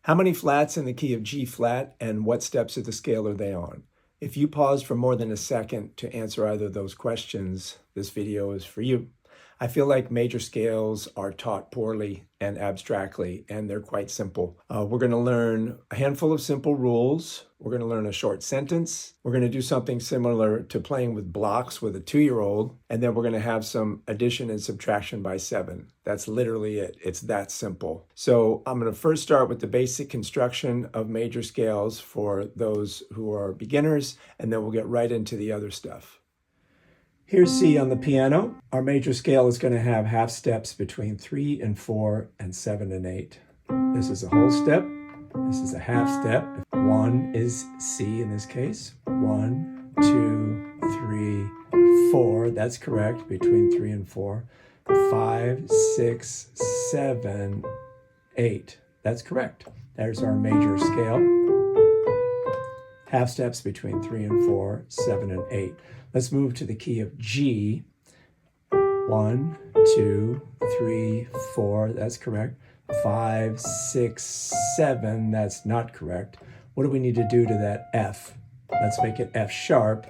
How many flats in the key of G flat and what steps of the scale are they on? If you paused for more than a second to answer either of those questions, this video is for you. I feel like major scales are taught poorly and abstractly, and they're quite simple. We're going to learn a handful of simple rules. We're going to learn a short sentence. We're going to do something similar to playing with blocks with a 2-year-old, and then we're going to have some addition and subtraction by 7. That's literally it. It's that simple. So I'm going to first start with the basic construction of major scales for those who are beginners, and then we'll get right into the other stuff. Here's C on the piano. Our major scale is going to have half steps between 3 and 4 and 7 and 8. This is a whole step. This is a half step. 1 is C in this case. 1, 2, 3, 4. That's correct. Between 3 and 4. 5, 6, 7, 8. That's correct. There's our major scale. Half steps between 3 and 4, 7 and 8. Let's move to the key of G. 1, 2, 3, 4. That's correct. 5, 6, 7. That's not correct. What do we need to do to that F? Let's make it F sharp.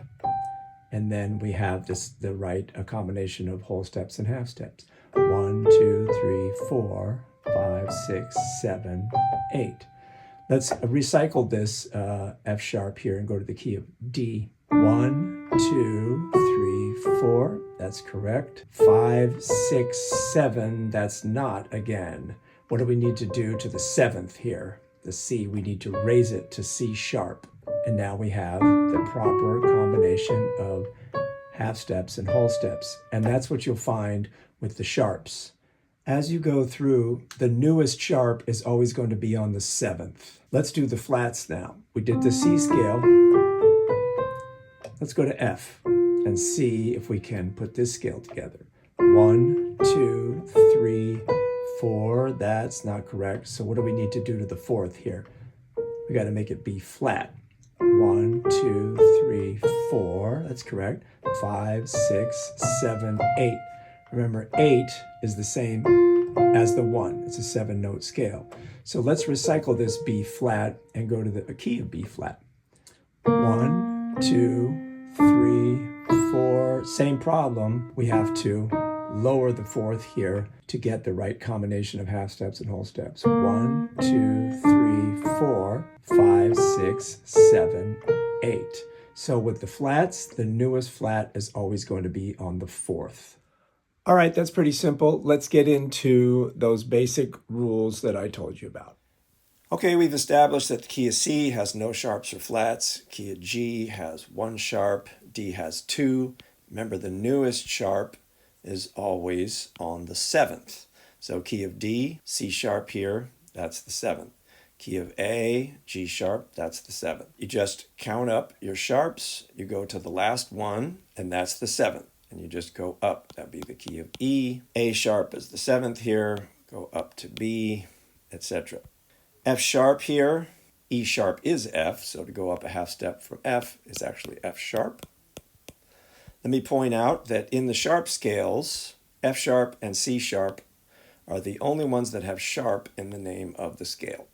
And then we have the right combination of whole steps and half steps. 1, 2, 3, 4, 5, 6, 7, 8. Let's recycle this F sharp here and go to the key of D. 1, 2, 3, 4. That's correct. 5, 6, 7. That's not again. What do we need to do to the 7th here? The C, we need to raise it to C sharp. And now we have the proper combination of half steps and whole steps. And that's what you'll find with the sharps. As you go through, the newest sharp is always going to be on the 7th. Let's do the flats now. We did the C scale. Let's go to F and see if we can put this scale together. 1, 2, 3, 4. That's not correct. So what do we need to do to the 4th here? We got to make it B flat. 1, 2, 3, 4. That's correct. 5, 6, 7, 8. Remember, 8 is the same as the 1. It's a 7-note scale. So let's recycle this B flat and go to the key of B flat. 1, 2, 3, 4. Same problem. We have to lower the 4th here to get the right combination of half steps and whole steps. 1, 2, 3, 4, 5, 6, 7, 8. So with the flats, the newest flat is always going to be on the 4th. All right, that's pretty simple. Let's get into those basic rules that I told you about. Okay, we've established that the key of C has no sharps or flats. Key of G has 1 sharp. D has 2. Remember, the newest sharp is always on the 7th. So key of D, C sharp here, that's the 7th. Key of A, G sharp, that's the 7th. You just count up your sharps. You go to the last one, and that's the 7th. And you just go up. That'd be the key of E. A sharp is the 7th here. Go up to B, etc. F sharp here. E sharp is F, so to go up a half step from F is actually F sharp. Let me point out that in the sharp scales, F sharp and C sharp are the only ones that have sharp in the name of the scale.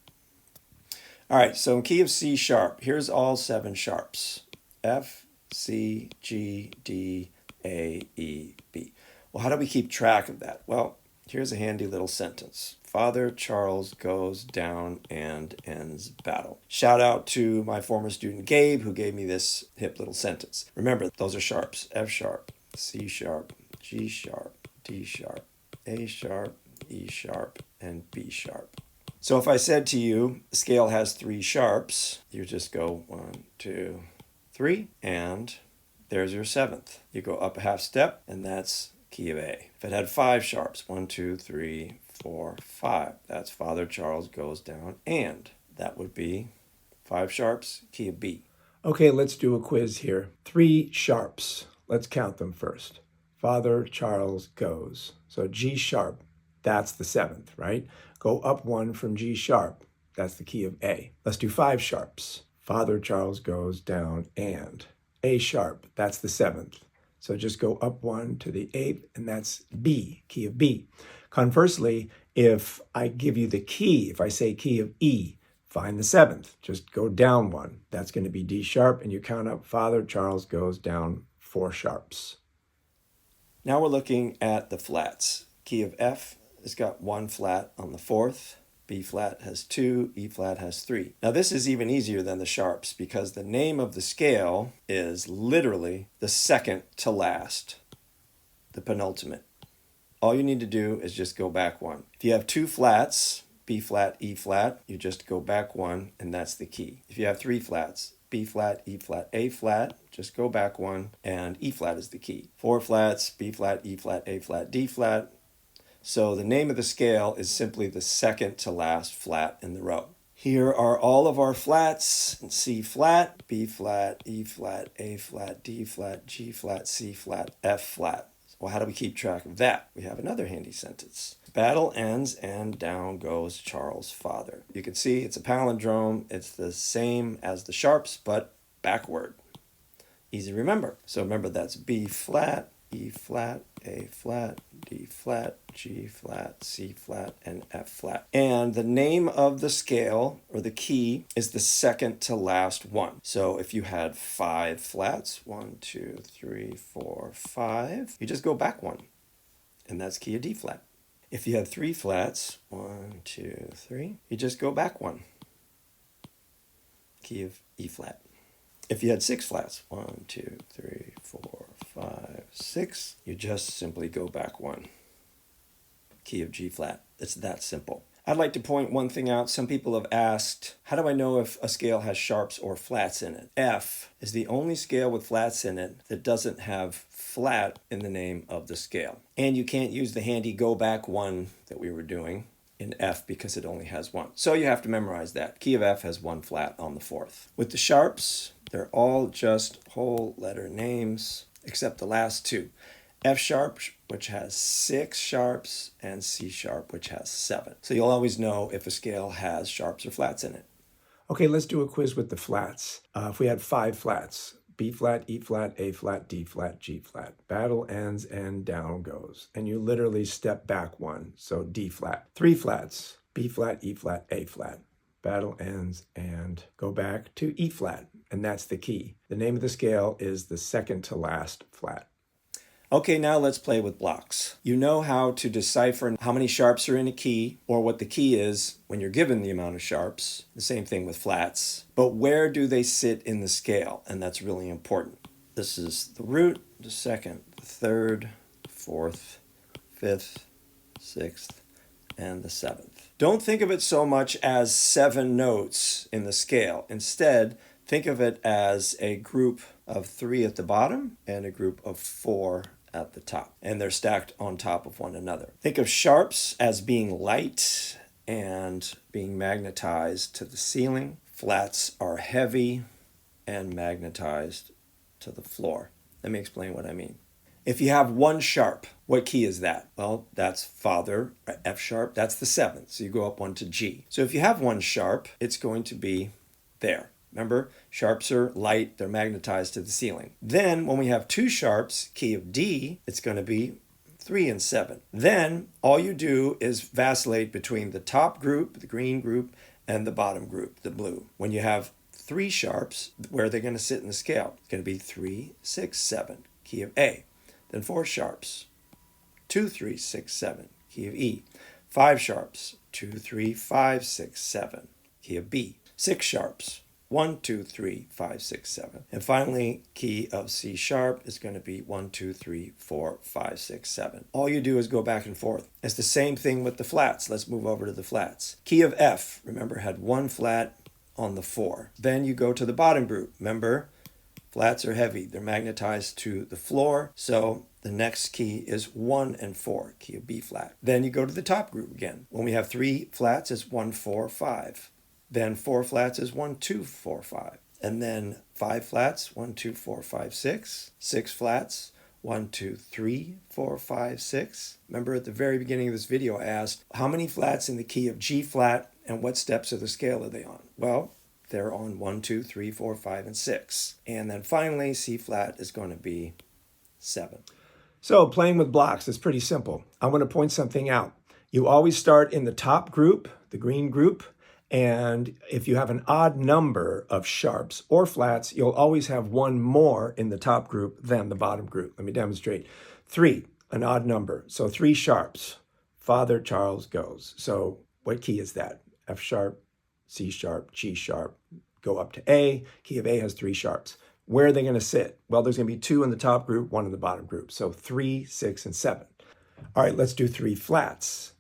All right, so in key of C sharp, here's all 7 sharps. F, C, G, D, A, E, B. Well, how do we keep track of that? Well, here's a handy little sentence. Father Charles goes down and ends battle. Shout out to my former student Gabe, who gave me this hip little sentence. Remember, those are sharps. F sharp, C sharp, G sharp, D sharp, A sharp, E sharp, and B sharp. So if I said to you, the scale has 3 sharps, you just go 1, 2, 3, and there's your 7th. You go up a half step, and that's key of A. If it had 5 sharps, 1, 2, 3, 4, 5, that's Father Charles goes down, and that would be 5 sharps, key of B. Okay, let's do a quiz here. 3 sharps. Let's count them first. Father Charles goes. So G sharp, that's the 7th, right? Go up 1 from G sharp. That's the key of A. Let's do 5 sharps. Father Charles goes down and A sharp, that's the 7th. So just go up 1 to the 8th, and that's B, key of B. Conversely, if I give you the key, if I say key of E, Find the 7th. Just go down 1. That's going to be D sharp, and you count up. Father Charles goes down 4 sharps. Now we're looking at the flats. Key of F has got 1 flat on the 4th. B flat has 2, E flat has 3. Now this is even easier than the sharps because the name of the scale is literally the second to last, the penultimate. All you need to do is just go back 1. If you have 2 flats, B flat, E flat, you just go back 1, and that's the key. If you have 3 flats, B flat, E flat, A flat, just go back 1, and E flat is the key. 4 flats, B flat, E flat, A flat, D flat. So the name of the scale is simply the second to last flat in the row. Here are all of our flats: C flat, B flat, E flat, A flat, D flat, G flat, C flat, F flat. Well, how do we keep track of that? We have another handy sentence. Battle ends and down goes Charles' father. You can see it's a palindrome. It's the same as the sharps, but backward. Easy to remember. So remember, that's B flat, E flat, A flat, D flat, G flat, C flat, and F flat. And the name of the scale, or the key, is the second to last one. So if you had 5 flats, 1, 2, 3, 4, 5, you just go back 1, and that's key of D flat. If you have 3 flats, 1, 2, 3, you just go back 1, key of E flat. If you had 6 flats, 1, 2, 3, 4, 5, 6, you just simply go back 1, key of G flat. It's that simple. I'd like to point one thing out. Some people have asked, how do I know if a scale has sharps or flats in it? F is the only scale with flats in it that doesn't have flat in the name of the scale. And you can't use the handy go back 1 that we were doing in F because it only has 1. So you have to memorize that. Key of F has 1 flat on the 4th. With the sharps, they're all just whole letter names except the last 2. F sharp, which has 6 sharps, and C sharp, which has 7. So you'll always know if a scale has sharps or flats in it. Okay, let's do a quiz with the flats. If we had 5 flats, B flat, E flat, A flat, D flat, G flat. Battle ends and down goes. And you literally step back 1, so D flat. 3 flats, B flat, E flat, A flat. Battle ends and go back to E flat, and that's the key. The name of the scale is the second to last flat. Okay, now let's play with blocks. You know how to decipher how many sharps are in a key, or what the key is when you're given the amount of sharps. The same thing with flats. But where do they sit in the scale? And that's really important. This is the root, the second, the third, fourth, fifth, sixth, and the 7th. Don't think of it so much as 7 notes in the scale. Instead, think of it as a group of 3 at the bottom and a group of 4 at the top, and they're stacked on top of one another. Think of sharps as being light and being magnetized to the ceiling. Flats are heavy and magnetized to the floor. Let me explain what I mean. If you have 1 sharp, what key is that? Well, that's Father, F sharp, that's the 7th, so you go up 1 to G. So if you have 1 sharp, it's going to be there. Remember, sharps are light, they're magnetized to the ceiling. Then when we have 2 sharps, key of D, it's going to be 3 and 7. Then all you do is vacillate between the top group, the green group, and the bottom group, the blue. When you have 3 sharps, where are they going to sit in the scale? It's going to be 3, 6, 7, key of A. Then 4 sharps, 2, 3, 6, 7, key of E. 5 sharps, 2, 3, 5, 6, 7, key of B. 6 sharps, 1, 2, 3, 5, 6, 7. And finally, key of C sharp is going to be 1, 2, 3, 4, 5, 6, 7. All you do is go back and forth. It's the same thing with the flats. Let's move over to the flats. Key of F, remember, had 1 flat on the 4. Then you go to the bottom group. Remember, flats are heavy. They're magnetized to the floor. So the next key is 1 and 4, key of B flat. Then you go to the top group again. When we have 3 flats, it's 1, 4, 5. Then 4 flats is 1, 2, 4, 5. And then 5 flats, 1, 2, 4, 5, 6. 6 flats, 1, 2, 3, 4, 5, 6. Remember at the very beginning of this video, I asked, how many flats in the key of G flat and what steps of the scale are they on? Well, they're on 1, 2, 3, 4, 5, and 6. And then finally, C flat is going to be 7. So playing with blocks is pretty simple. I want to point something out. You always start in the top group, the green group, And if you have an odd number of sharps or flats, you'll always have one more in the top group than the bottom group. Let me demonstrate. 3, an odd number. So 3 sharps. Father Charles goes. So what key is that? F sharp, C sharp, G sharp. Go up to A. Key of A has 3 sharps. Where are they going to sit? Well, there's going to be 2 in the top group, 1 in the bottom group. So 3, 6, and 7. All right, let's do 3 flats.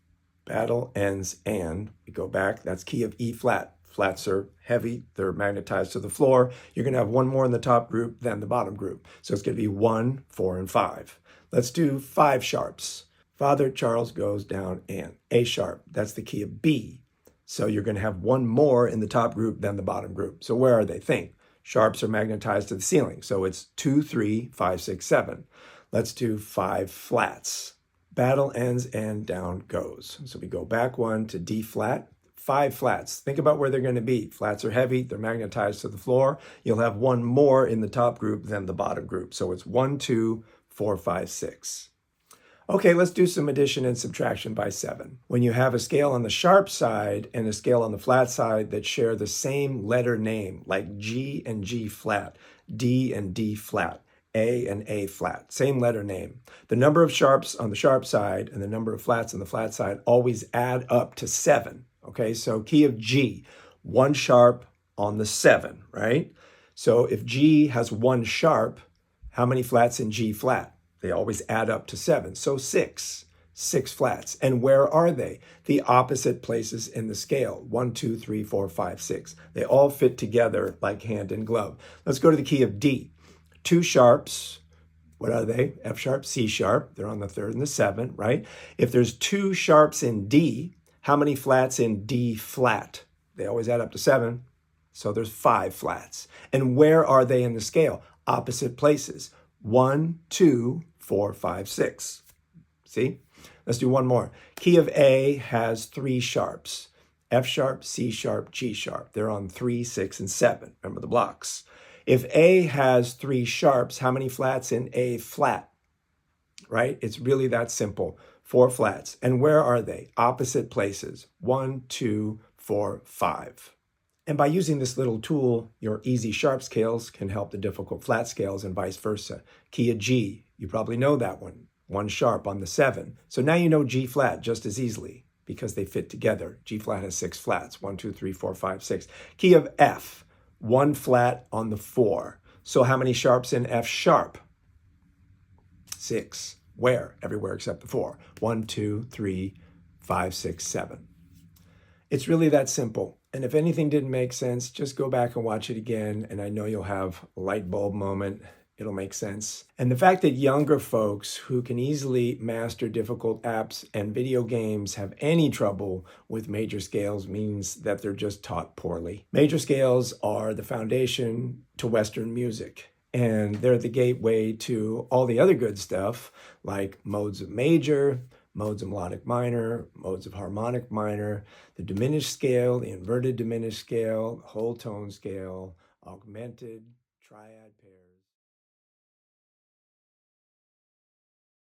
Battle ends and we go back. That's key of E flat. Flats are heavy. They're magnetized to the floor. You're going to have one more in the top group than the bottom group. So it's going to be 1, 4, and 5. Let's do 5 sharps. Father Charles goes down and A sharp. That's the key of B. So you're going to have one more in the top group than the bottom group. So where are they? Think. Sharps are magnetized to the ceiling. So it's 2, 3, 5, 6, 7. Let's do 5 flats. Battle ends and down goes. So we go back 1 to D flat, 5 flats. Think about where they're going to be. Flats are heavy, they're magnetized to the floor. You'll have one more in the top group than the bottom group. So it's 1, 2, 4, 5, 6. Okay, let's do some addition and subtraction by 7. When you have a scale on the sharp side and a scale on the flat side that share the same letter name, like G and G flat, D and D flat, A and A flat, same letter name. The number of sharps on the sharp side and the number of flats on the flat side always add up to 7. Okay, so key of G, 1 sharp on the 7, right? So if G has 1 sharp, how many flats in G flat? They always add up to 7. So 6 flats. And where are they? The opposite places in the scale. 1, 2, 3, 4, 5, 6. They all fit together like hand in glove. Let's go to the key of D. 2 sharps, what are they? F sharp, C sharp. They're on the 3rd and the 7th, right? If there's 2 sharps in D, how many flats in D flat? They always add up to 7. So there's 5 flats. And where are they in the scale? Opposite places. 1, 2, 4, 5, 6. See? Let's do one more. Key of A has 3 sharps. F sharp, C sharp, G sharp. They're on 3, 6, and 7. Remember the blocks. If A has 3 sharps, how many flats in A flat? Right? It's really that simple. 4 flats. And where are they? Opposite places. 1, 2, 4, 5. And by using this little tool, your easy sharp scales can help the difficult flat scales and vice versa. Key of G, you probably know that one. 1 sharp on the 7. So now you know G flat just as easily because they fit together. G flat has 6 flats. 1, 2, 3, 4, 5, 6. Key of F, 1 flat on the 4. So how many sharps in F sharp? 6. Where? Everywhere except the 4. 1, 2, 3, 5, 6, 7. It's really that simple. And if anything didn't make sense, just go back and watch it again. And I know you'll have a light bulb moment. It'll make sense. And the fact that younger folks who can easily master difficult apps and video games have any trouble with major scales means that they're just taught poorly. Major scales are the foundation to Western music. And they're the gateway to all the other good stuff like modes of major, modes of melodic minor, modes of harmonic minor, the diminished scale, the inverted diminished scale, the whole tone scale, augmented, triad.